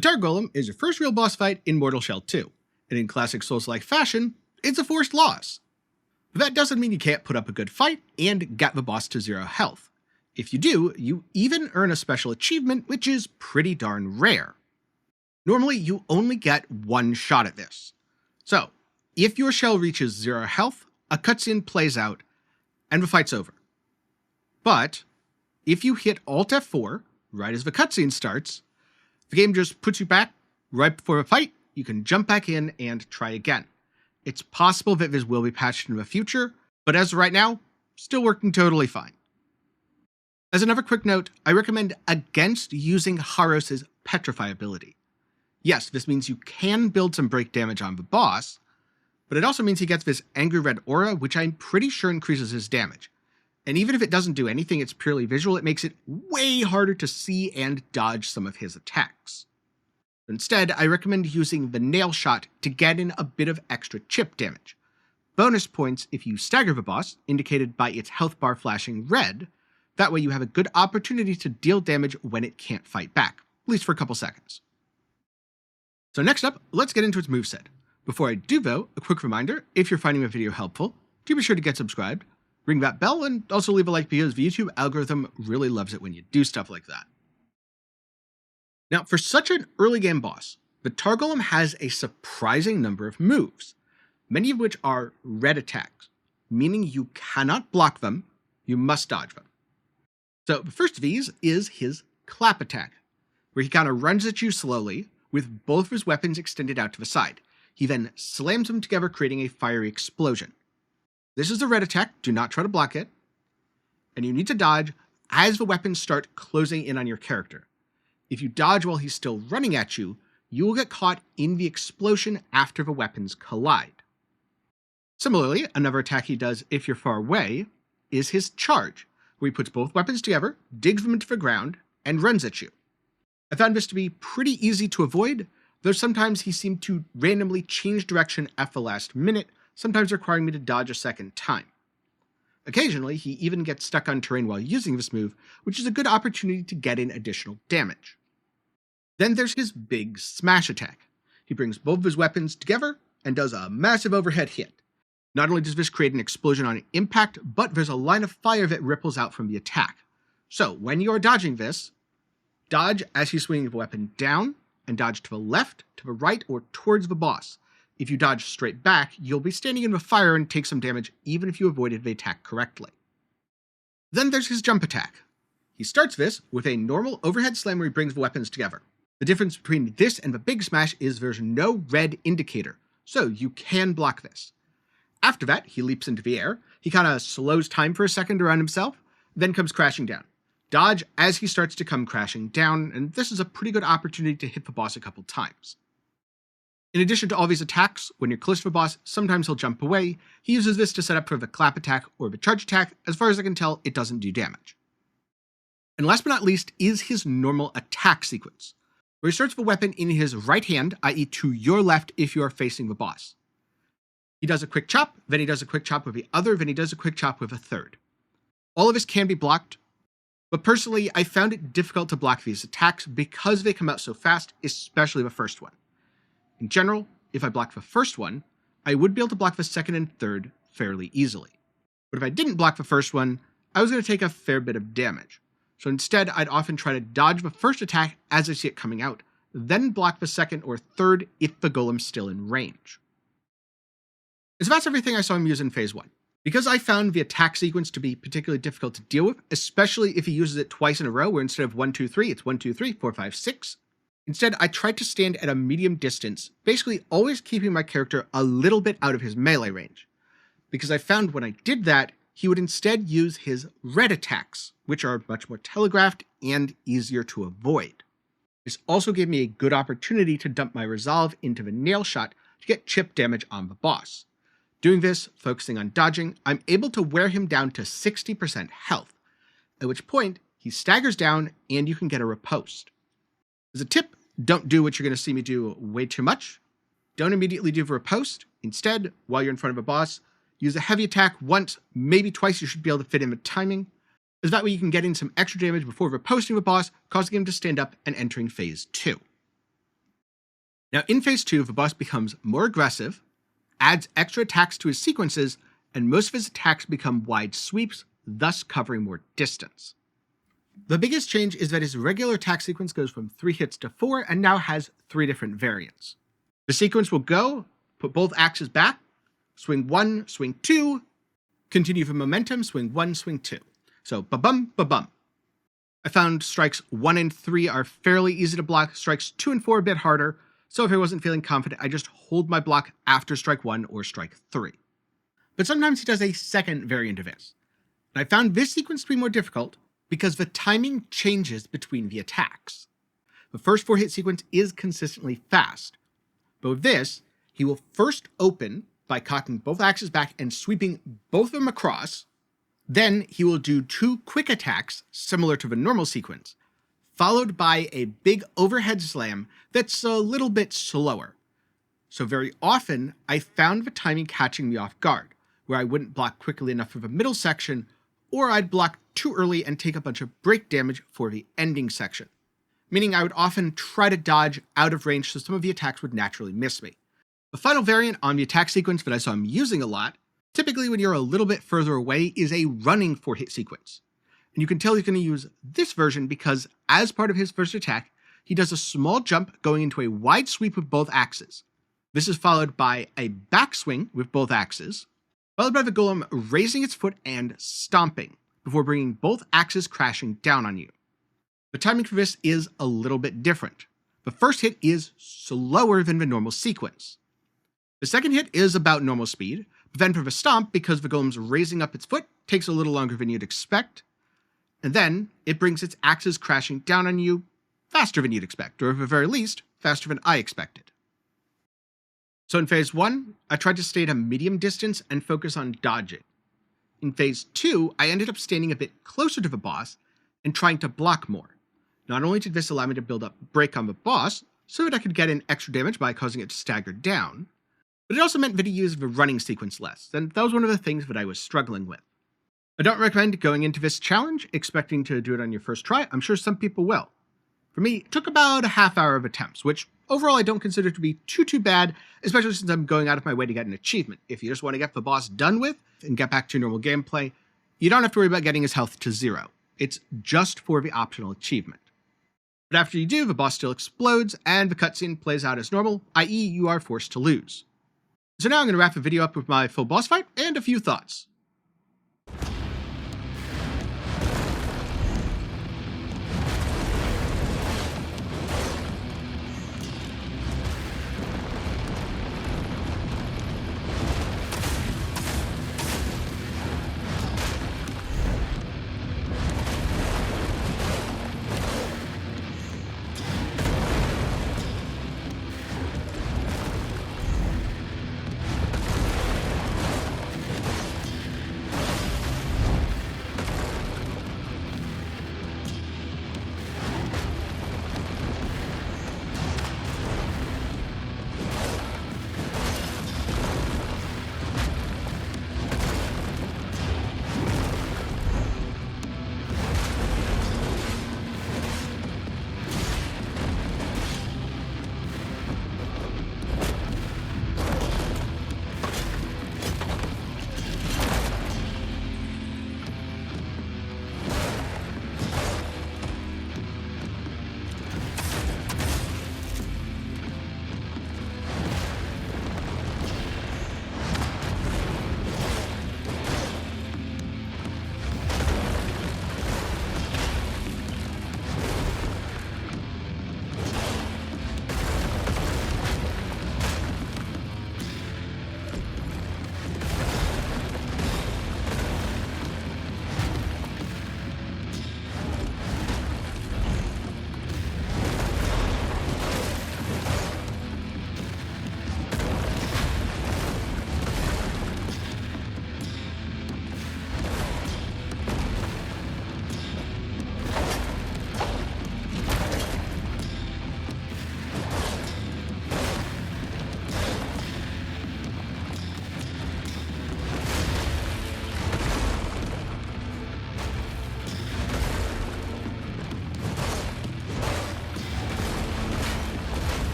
The Tar Golem is your first real boss fight in Mortal Shell 2, and in classic Souls-like fashion, it's a forced loss. But that doesn't mean you can't put up a good fight and get the boss to 0 health. If you do, you even earn a special achievement, which is pretty darn rare. Normally, you only get one shot at this. So, if your shell reaches 0 health, a cutscene plays out, and the fight's over. But, if you hit Alt F4, right as the cutscene starts, the game just puts you back right before the fight. You can jump back in and try again. It's possible that this will be patched in the future, but as of right now, still working totally fine. As another quick note, I recommend against using Haros' Petrify ability. Yes, this means you can build some break damage on the boss, but it also means he gets this angry red aura, which I'm pretty sure increases his damage. And even if it doesn't do anything, it's purely visual, it makes it way harder to see and dodge some of his attacks. Instead, I recommend using the nail shot to get in a bit of extra chip damage. Bonus points if you stagger the boss, indicated by its health bar flashing red. That way you have a good opportunity to deal damage when it can't fight back, at least for a couple seconds. So next up, let's get into its moveset. Before I do though, a quick reminder, if you're finding the video helpful, do be sure to get subscribed, ring that bell, and also leave a like because the YouTube algorithm really loves it when you do stuff like that. Now, for such an early game boss, the Tar Golem has a surprising number of moves, many of which are red attacks, meaning you cannot block them, you must dodge them. So the first of these is his clap attack, where he kind of runs at you slowly, with both of his weapons extended out to the side. He then slams them together, creating a fiery explosion. This is the red attack, do not try to block it, and you need to dodge as the weapons start closing in on your character. If you dodge while he's still running at you, you will get caught in the explosion after the weapons collide. Similarly, another attack he does if you're far away is his charge, where he puts both weapons together, digs them into the ground, and runs at you. I found this to be pretty easy to avoid, though sometimes he seemed to randomly change direction at the last minute, sometimes requiring me to dodge a second time. Occasionally, he even gets stuck on terrain while using this move, which is a good opportunity to get in additional damage. Then there's his big smash attack. He brings both of his weapons together and does a massive overhead hit. Not only does this create an explosion on impact, but there's a line of fire that ripples out from the attack. So when you are dodging this, dodge as he's swinging the weapon down, and dodge to the left, to the right, or towards the boss. If you dodge straight back, you'll be standing in the fire and take some damage even if you avoided the attack correctly. Then there's his jump attack. He starts this with a normal overhead slam where he brings the weapons together. The difference between this and the big smash is there's no red indicator, so you can block this. After that, he leaps into the air, he kind of slows time for a second around himself, then comes crashing down. Dodge as he starts to come crashing down, and this is a pretty good opportunity to hit the boss a couple times. In addition to all these attacks, when you're close to the boss, sometimes he'll jump away. He uses this to set up for the clap attack or the charge attack. As far as I can tell, it doesn't do damage. And last but not least is his normal attack sequence, where he starts the weapon in his right hand, i.e. to your left if you are facing the boss. He does a quick chop, then he does a quick chop with the other, then he does a quick chop with a third. All of this can be blocked, but personally, I found it difficult to block these attacks because they come out so fast, especially the first one. In general, if I blocked the first one, I would be able to block the second and third fairly easily. But if I didn't block the first one, I was going to take a fair bit of damage. So instead, I'd often try to dodge the first attack as I see it coming out, then block the second or third if the golem's still in range. And so that's everything I saw him use in Phase 1. Because I found the attack sequence to be particularly difficult to deal with, especially if he uses it twice in a row, where instead of 1, 2, 3, it's 1, 2, 3, 4, 5, 6. Instead, I tried to stand at a medium distance, basically always keeping my character a little bit out of his melee range. Because I found when I did that, he would instead use his red attacks, which are much more telegraphed and easier to avoid. This also gave me a good opportunity to dump my resolve into the nail shot to get chip damage on the boss. Doing this, focusing on dodging, I'm able to wear him down to 60% health, at which point he staggers down and you can get a riposte. As a tip, don't do what you're going to see me do way too much. Don't immediately do the riposte. Instead, while you're in front of a boss, use a heavy attack once, maybe twice. You should be able to fit in the timing, as that way you can get in some extra damage before riposting the boss, causing him to stand up and entering Phase 2. Now in Phase 2, the boss becomes more aggressive, adds extra attacks to his sequences, and most of his attacks become wide sweeps, thus covering more distance. The biggest change is that his regular attack sequence goes from 3 hits to 4 and now has 3 different variants. The sequence will go, put both axes back, swing 1, swing 2, continue for momentum, swing 1, swing 2. So ba-bum, ba-bum. I found strikes 1 and 3 are fairly easy to block, strikes 2 and 4 a bit harder, so if I wasn't feeling confident, I just hold my block after strike 1 or strike 3. But sometimes he does a second variant of this. And I found this sequence to be more difficult because the timing changes between the attacks. The first 4-hit sequence is consistently fast, but with this, he will first open by cocking both axes back and sweeping both of them across. Then he will do 2 quick attacks similar to the normal sequence, followed by a big overhead slam that's a little bit slower. So very often, I found the timing catching me off guard, where I wouldn't block quickly enough for the middle section, or I'd block too early and take a bunch of break damage for the ending section, meaning I would often try to dodge out of range so some of the attacks would naturally miss me. The final variant on the attack sequence that I saw him using a lot, typically when you're a little bit further away, is a running 4-hit sequence. And you can tell he's going to use this version because as part of his first attack, he does a small jump going into a wide sweep with both axes. This is followed by a backswing with both axes, followed by the golem raising its foot and stomping, before bringing both axes crashing down on you. The timing for this is a little bit different. The first hit is slower than the normal sequence. The second hit is about normal speed, but then for the stomp, because the golem's raising up its foot, takes a little longer than you'd expect, and then it brings its axes crashing down on you faster than you'd expect, or at the very least, faster than I expected. So in Phase 1, I tried to stay at a medium distance and focus on dodging. In Phase 2, I ended up standing a bit closer to the boss and trying to block more. Not only did this allow me to build up break on the boss, so that I could get in extra damage by causing it to stagger down, but it also meant that he used the running sequence less, and that was one of the things that I was struggling with. I don't recommend going into this challenge expecting to do it on your first try. I'm sure some people will. For me, it took about a half hour of attempts, which overall I don't consider to be too bad, especially since I'm going out of my way to get an achievement. If you just want to get the boss done with and get back to normal gameplay, you don't have to worry about getting his health to 0. It's just for the optional achievement. But after you do, the boss still explodes and the cutscene plays out as normal, i.e. you are forced to lose. So now I'm going to wrap the video up with my full boss fight and a few thoughts.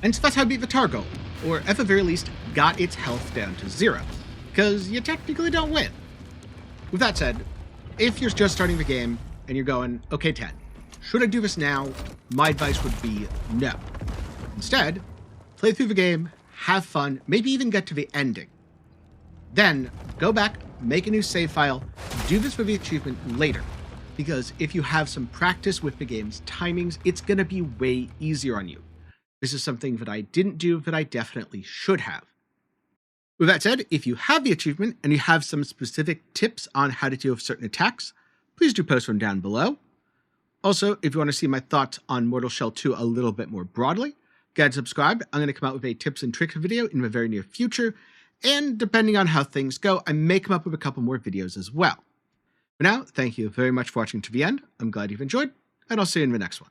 and so that's how you beat the tar golem, or at the very least, got its health down to 0, because you technically don't win. With that said, if you're just starting the game and you're going, okay, Ten, should I do this now? My advice would be no. Instead, play through the game, have fun, maybe even get to the ending. Then, go back, make a new save file, do this for the achievement later, because if you have some practice with the game's timings, it's going to be way easier on you. This is something that I didn't do that I definitely should have. With that said, if you have the achievement and you have some specific tips on how to deal with certain attacks, please do post them down below. Also, if you want to see my thoughts on Mortal Shell 2 a little bit more broadly, go ahead and subscribe. I'm going to come out with a tips and tricks video in the very near future, and depending on how things go, I may come up with a couple more videos as well. For now, thank you very much for watching to the end. I'm glad you've enjoyed, and I'll see you in the next one.